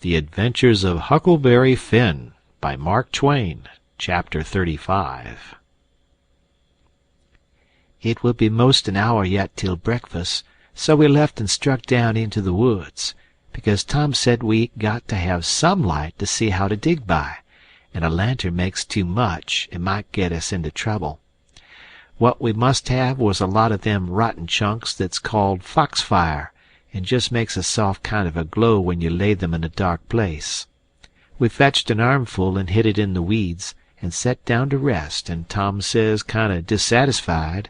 The Adventures of Huckleberry Finn by Mark Twain, Chapter 35. It would be most an hour yet till breakfast, so we left and struck down into the woods, because Tom said we got to have some light to see how to dig by, and a lantern makes too much, it might get us into trouble. What we must have was a lot of them rotten chunks that's called foxfire, and just makes a soft kind of a glow when you lay them in a dark place. We fetched an armful and hid it in the weeds, and set down to rest, and Tom says, kind of dissatisfied,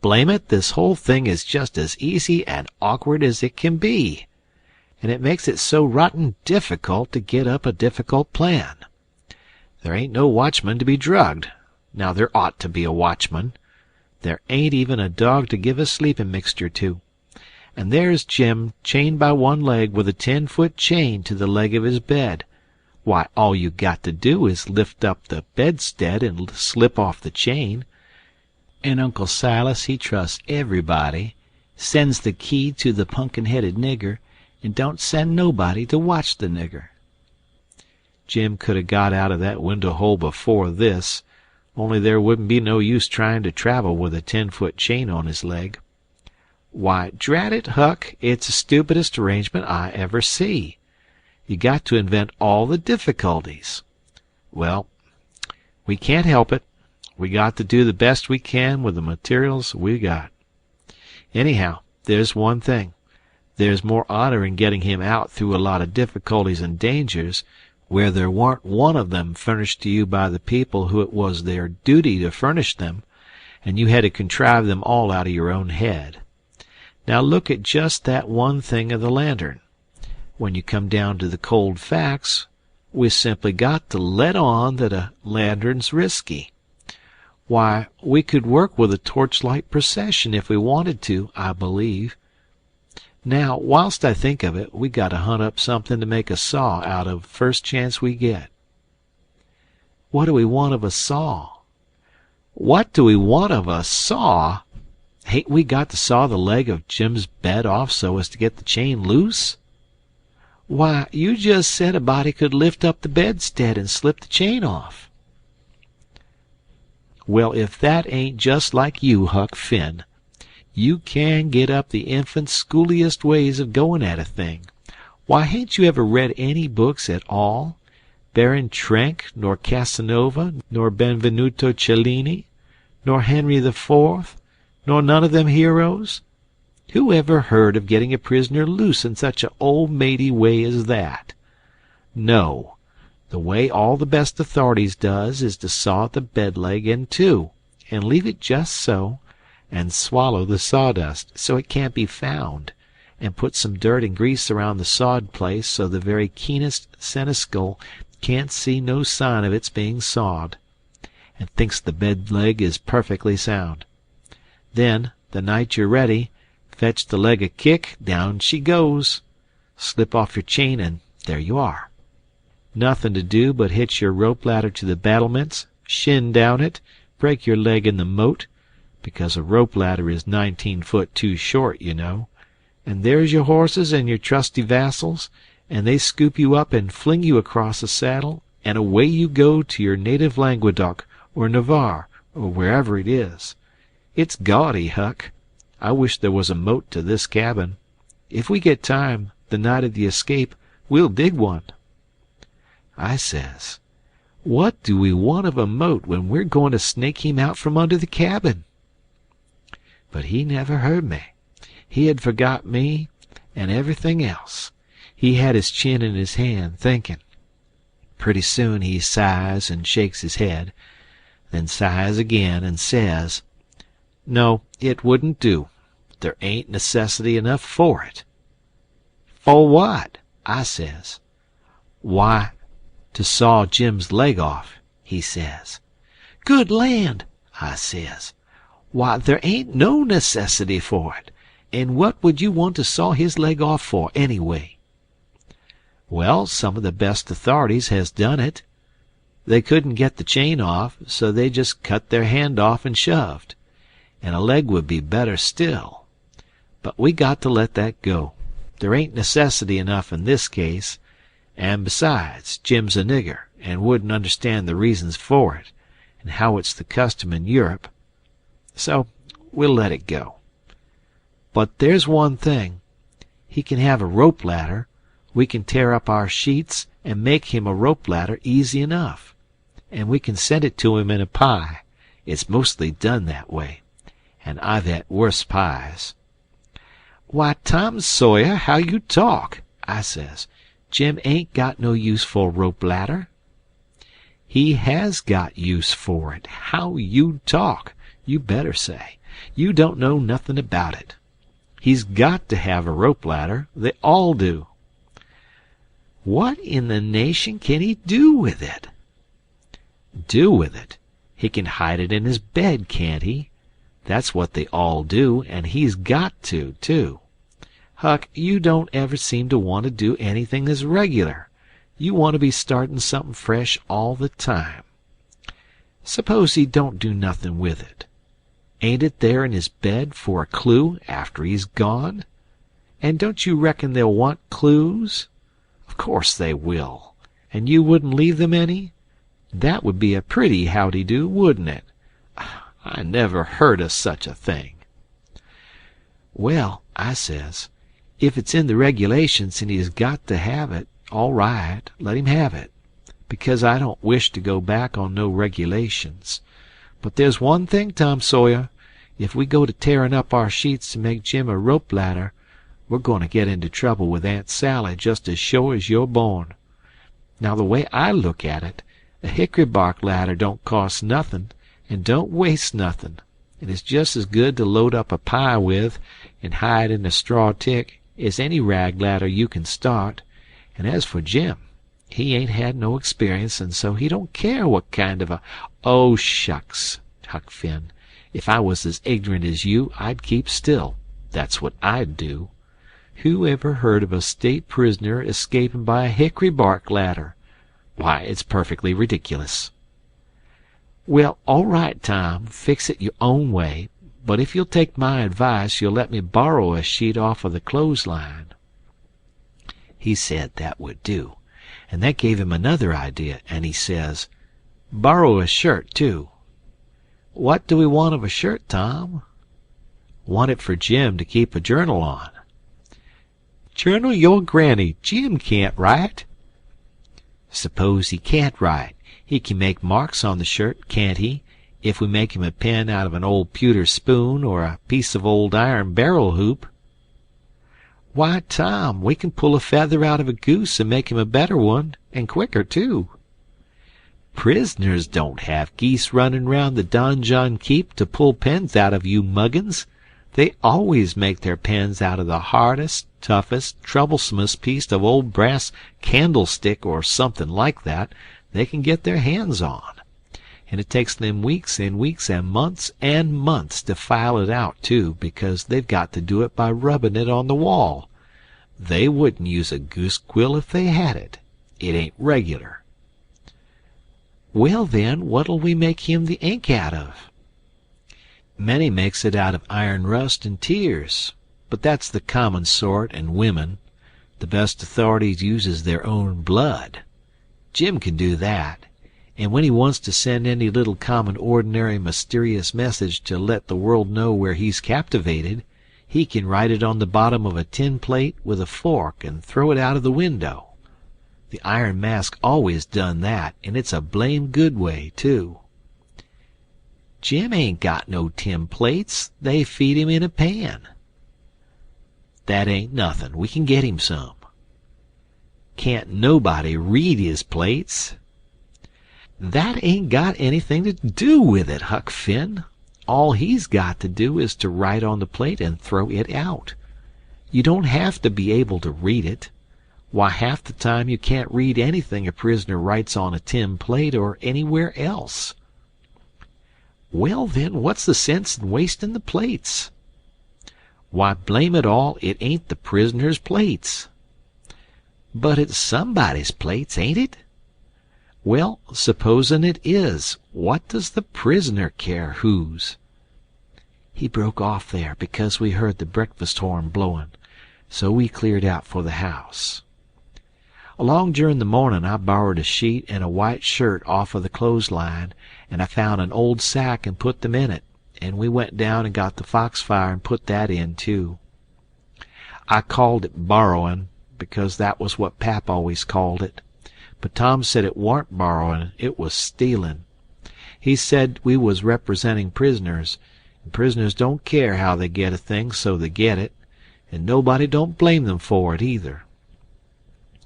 "Blame it, this whole thing is just as easy and awkward as it can be, and it makes it so rotten difficult to get up a difficult plan. There ain't no watchman to be drugged. Now there ought to be a watchman. There ain't even a dog to give a sleeping mixture to. And there's Jim chained by one leg with a 10-foot chain to the leg of his bed. Why, all you got to do is lift up the bedstead and slip off the chain. And Uncle Silas, he trusts everybody, sends the key to the punkin-headed nigger, and don't send nobody to watch the nigger. Jim could have got out of that window hole before this, only there wouldn't be no use trying to travel with a 10-foot chain on his leg. Why, drat it, Huck, it's the stupidest arrangement I ever see. You got to invent all the difficulties. Well, we can't help it. We got to do the best we can with the materials we got. Anyhow, there's one thing. There's more honor in getting him out through a lot of difficulties and dangers where there warn't one of them furnished to you by the people who it was their duty to furnish them, and you had to contrive them all out of your own head. Now look at just that one thing of the lantern. When you come down to the cold facts, we simply got to let on that a lantern's risky. Why, we could work with a torchlight procession if we wanted to, I believe. Now, whilst I think of it, we got to hunt up something to make a saw out of first chance we get. What do we want of a saw? What do we want of a saw? Hain't we got to saw the leg of Jim's bed off so as to get the chain loose? Why, you just said a body could lift up the bedstead and slip the chain off. Well, if that ain't just like you, Huck Finn. You can get up the infant schooliest ways of going at a thing. Why, hain't you ever read any books at all? Baron Trenck, nor Casanova, nor Benvenuto Cellini, nor Henry IV, nor none of them heroes? Who ever heard of getting a prisoner loose in such a old-maidy way as that? No. The way all the best authorities does is to saw the bed-leg in two, and leave it just so, and swallow the sawdust so it can't be found, and put some dirt and grease around the sawed place so the very keenest senescal can't see no sign of its being sawed, and thinks the bed-leg is perfectly sound. Then, the night you're ready, fetch the leg a kick, down she goes. Slip off your chain, and there you are. Nothing to do but hitch your rope ladder to the battlements, shin down it, break your leg in the moat, because a rope ladder is 19 foot too short, you know, and there's your horses and your trusty vassals, and they scoop you up and fling you across the saddle, and away you go to your native Languedoc or Navarre or wherever it is. It's gaudy, Huck. I wish there was a moat to this cabin. If we get time, the night of the escape, we'll dig one. I says, what do we want of a moat when we're going to snake him out from under the cabin? But he never heard me. He had forgot me and everything else. He had his chin in his hand, thinking. Pretty soon he sighs and shakes his head, then sighs again and says, "No, it wouldn't do. There ain't necessity enough for it." "For what?" I says. "Why, to saw Jim's leg off," he says. "Good land!" I says. "Why, there ain't no necessity for it. And what would you want to saw his leg off for, anyway?" "Well, some of the best authorities has done it. They couldn't get the chain off, so they just cut their hand off and shoved. And a leg would be better still. But we got to let that go. There ain't necessity enough in this case, and besides, Jim's a nigger, and wouldn't understand the reasons for it, and how it's the custom in Europe. So we'll let it go. But there's one thing. He can have a rope ladder. We can tear up our sheets and make him a rope ladder easy enough. And we can send it to him in a pie. It's mostly done that way. And I've had worse pies. "Why, Tom Sawyer, how you talk!" I says. "Jim ain't got no use for a rope ladder." "He has got use for it. How you talk! You better say. You don't know nothing about it. He's got to have a rope ladder. They all do." "What in the nation can he do with it?" "Do with it? He can hide it in his bed, can't he? That's what they all do, and he's got to, too. Huck, you don't ever seem to want to do anything that's regular. You want to be starting something fresh all the time. Suppose he don't do nothing with it. Ain't it there in his bed for a clue after he's gone? And don't you reckon they'll want clues? Of course they will. And you wouldn't leave them any? That would be a pretty howdy-do, wouldn't it? I never heard of such a thing." "Well," I says, "if it's in the regulations and he's got to have it, all right, let him have it, because I don't wish to go back on no regulations. But there's one thing, Tom Sawyer, if we go to tearing up our sheets to make Jim a rope ladder, we're going to get into trouble with Aunt Sally just as sure as you're born. Now, the way I look at it, a hickory bark ladder don't cost nothing, and don't waste nothing, and it's just as good to load up a pie with and hide in a straw tick as any rag ladder you can start. And as for Jim, he ain't had no experience, and so he don't care what kind of a—" "Oh, shucks, Huck Finn. If I was as ignorant as you, I'd keep still. That's what I'd do. Who ever heard of a state prisoner escaping by a hickory bark ladder? Why, it's perfectly ridiculous." "Well, all right, Tom, fix it your own way, but if you'll take my advice, you'll let me borrow a sheet off of the clothesline." He said that would do, and that gave him another idea, and he says, "Borrow a shirt, too." "What do we want of a shirt, Tom?" "Want it for Jim to keep a journal on." "Journal your granny! Jim can't write." "Suppose he can't write. He can make marks on the shirt, can't he, if we make him a pen out of an old pewter spoon or a piece of old iron barrel hoop?" "Why, Tom, we can pull a feather out of a goose and make him a better one, and quicker, too." "Prisoners don't have geese running round the donjon keep to pull pens out of, you muggins. They always make their pens out of the hardest, toughest, troublesomest piece of old brass candlestick or something like that they can get their hands on. And it takes them weeks and weeks and months to file it out, too, because they've got to do it by rubbing it on the wall. They wouldn't use a goose quill if they had it. It ain't regular." "Well, then, what'll we make him the ink out of?" "Many makes it out of iron rust and tears, but that's the common sort and women. The best authorities uses their own blood. Jim can do that, and when he wants to send any little common ordinary mysterious message to let the world know where he's captivated, he can write it on the bottom of a tin plate with a fork and throw it out of the window. The Iron Mask always done that, and it's a blame good way, too." "Jim ain't got no tin plates. They feed him in a pan." "That ain't nothin'. We can get him some." "Can't nobody read his plates." "That ain't got anything to do with it, Huck Finn. All he's got to do is to write on the plate and throw it out. You don't have to be able to read it. Why, half the time you can't read anything a prisoner writes on a tin plate or anywhere else." "Well, then, what's the sense in wasting the plates?" "Why, blame it all, it ain't the prisoner's plates." "But it's somebody's plates, ain't it?" "Well, supposin' it is, what does the prisoner care whose?" He broke off there because we heard the breakfast horn blowing. So we cleared out for the house. Along during the morning I borrowed a sheet and a white shirt off of the clothesline, and I found an old sack and put them in it, and we went down and got the foxfire and put that in too. I called it borrowing, because that was what Pap always called it, but Tom said it warn't borrowing, it was stealing. He said we was representing prisoners, and prisoners don't care how they get a thing, so they get it, and nobody don't blame them for it either.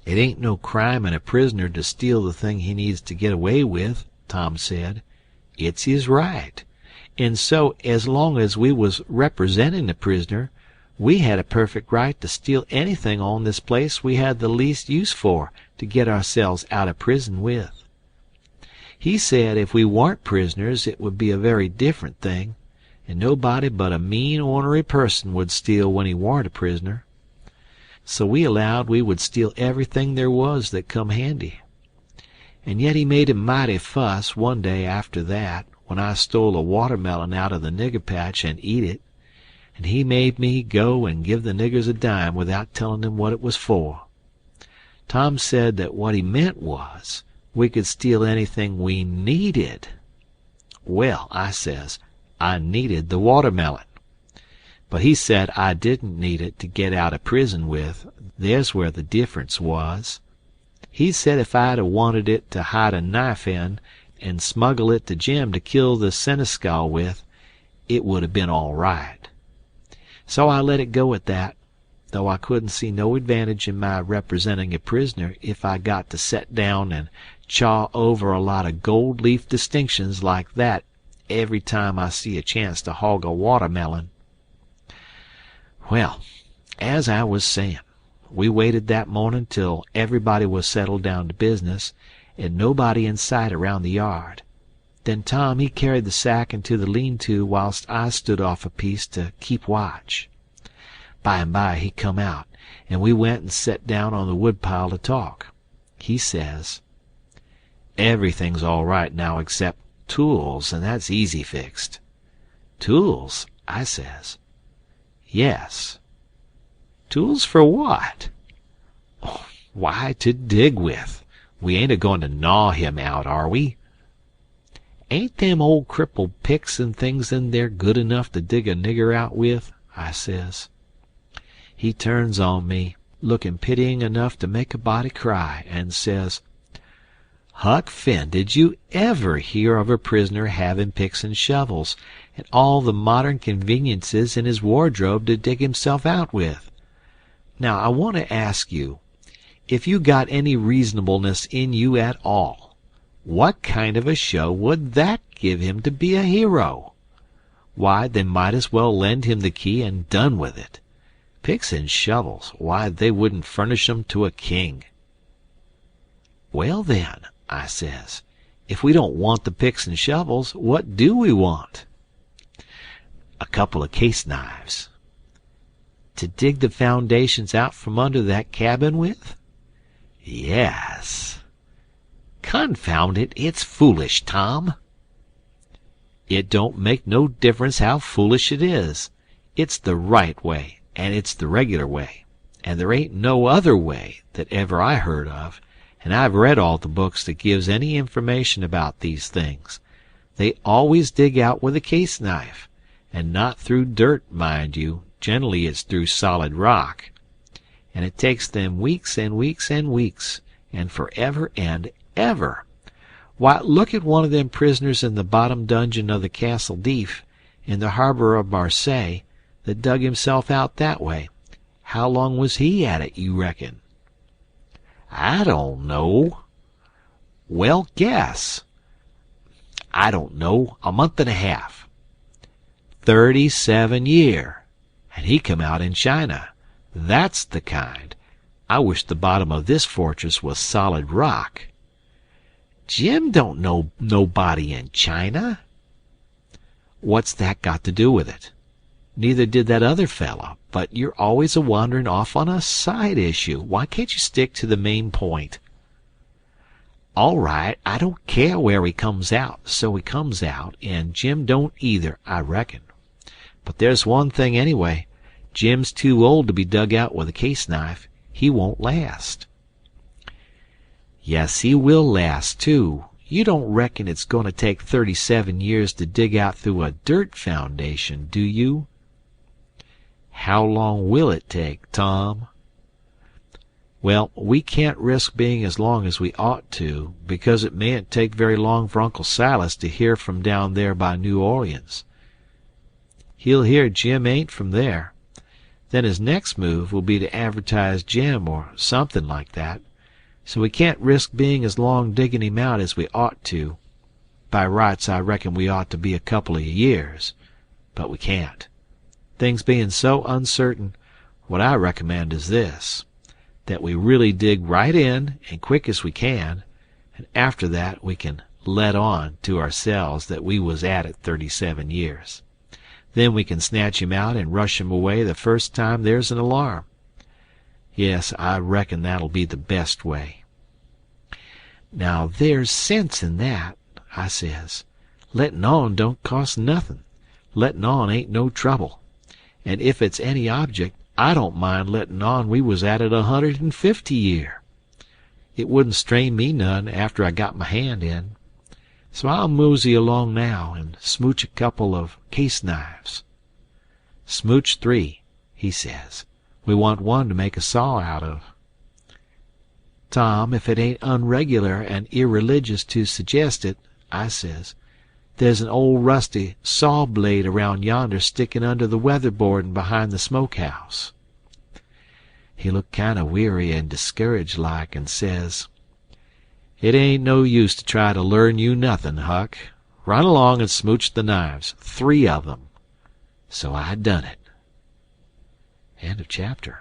It ain't no crime in a prisoner to steal the thing he needs to get away with, Tom said. It's his right. And so, as long as we was representing the prisoner, we had a perfect right to steal anything on this place we had the least use for to get ourselves out of prison with. He said if we weren't prisoners it would be a very different thing, and nobody but a mean, ornery person would steal when he weren't a prisoner. So we allowed we would steal everything there was that come handy. And yet he made a mighty fuss one day after that, when I stole a watermelon out of the nigger patch and eat it, and he made me go and give the niggers a dime without telling them what it was for. Tom said that what he meant was we could steal anything we needed. Well, I says, I needed the watermelon. But he said I didn't need it to get out of prison with. There's where the difference was. He said if I'd a wanted it to hide a knife in and smuggle it to Jim to kill the seneschal with, it would have been all right. So I let it go at that, though I couldn't see no advantage in my representing a prisoner if I got to set down and chaw over a lot of gold-leaf distinctions like that every time I see a chance to hog a watermelon. Well, as I was saying, we waited that morning till everybody was settled down to business, and nobody in sight around the yard. Then Tom he carried the sack into the lean-to whilst I stood off a piece to keep watch. By and by he come out, and we went and set down on the woodpile to talk. He says, "Everything's all right now except tools, and that's easy fixed." "Tools?" I says. "Yes." "Tools for what?" "Why, to dig with. We ain't a-goin' to gnaw him out, are we?" "Ain't them old crippled picks and things in there good enough to dig a nigger out with?" I says. He turns on me, looking pitying enough to make a body cry, and says, "Huck Finn, did you ever hear of a prisoner having picks and shovels, and all the modern conveniences in his wardrobe to dig himself out with? Now I want to ask you, if you got any reasonableness in you at all, what kind of a show would that give him to be a hero? Why, they might as well lend him the key and done with it. Picks and shovels, why, they wouldn't furnish 'em to a king." "Well then," I says, "if we don't want the picks and shovels, what do we want?" "A couple of case knives." "To dig the foundations out from under that cabin with?" "Yes." "Confound it, it's foolish, Tom." "It don't make no difference how foolish it is. It's the right way, and it's the regular way, and there ain't no other way that ever I heard of, and I've read all the books that gives any information about these things. They always dig out with a case knife, and not through dirt, mind you. Generally it's through solid rock. And it takes them weeks and weeks and weeks, and forever and ever. Why, look at one of them prisoners in the bottom dungeon of the Castle Deef, in the harbor of Marseille, that dug himself out that way. How long was he at it, you reckon?" "I don't know." "Well, guess." "I don't know. A month and a half." 37 year. And he come out in China. That's the kind. I wish the bottom of this fortress was solid rock." "Jim don't know nobody in China." "What's that got to do with it? Neither did that other fellow, but you're always a-wandering off on a side issue. Why can't you stick to the main point?" "All right, I don't care where he comes out, so he comes out, and Jim don't either, I reckon. But there's one thing anyway. Jim's too old to be dug out with a case knife. He won't last." "Yes, he will last, too. You don't reckon it's going to take 37 years to dig out through a dirt foundation, do you?" "How long will it take, Tom?" "Well, we can't risk being as long as we ought to, because it mayn't take very long for Uncle Silas to hear from down there by New Orleans. He'll hear Jim ain't from there. Then his next move will be to advertise Jim or something like that. So we can't risk being as long digging him out as we ought to. By rights I reckon we ought to be a couple of years, but we can't. Things being so uncertain, what I recommend is this, that we really dig right in and quick as we can, and after that we can let on to ourselves that we was at it 37 years. Then we can snatch him out and rush him away the first time there's an alarm. Yes, I reckon that'll be the best way." "Now there's sense in that," I says. "Lettin' on don't cost nothin'. Lettin' on ain't no trouble. And if it's any object, I don't mind lettin' on we was at it 150 year. It wouldn't strain me none after I got my hand in. So I'll mosey along now and smooch a couple of case knives." "Smooch 3," he says. "We want one to make a saw out of." "Tom, if it ain't unregular and irreligious to suggest it," I says, "there's an old rusty saw blade around yonder sticking under the weatherboarding behind the smokehouse." He looked kind of weary and discouraged like, and says, "It ain't no use to try to learn you nothin', Huck. Run along and smooch the knives, 3 of them." So I done it. End of chapter.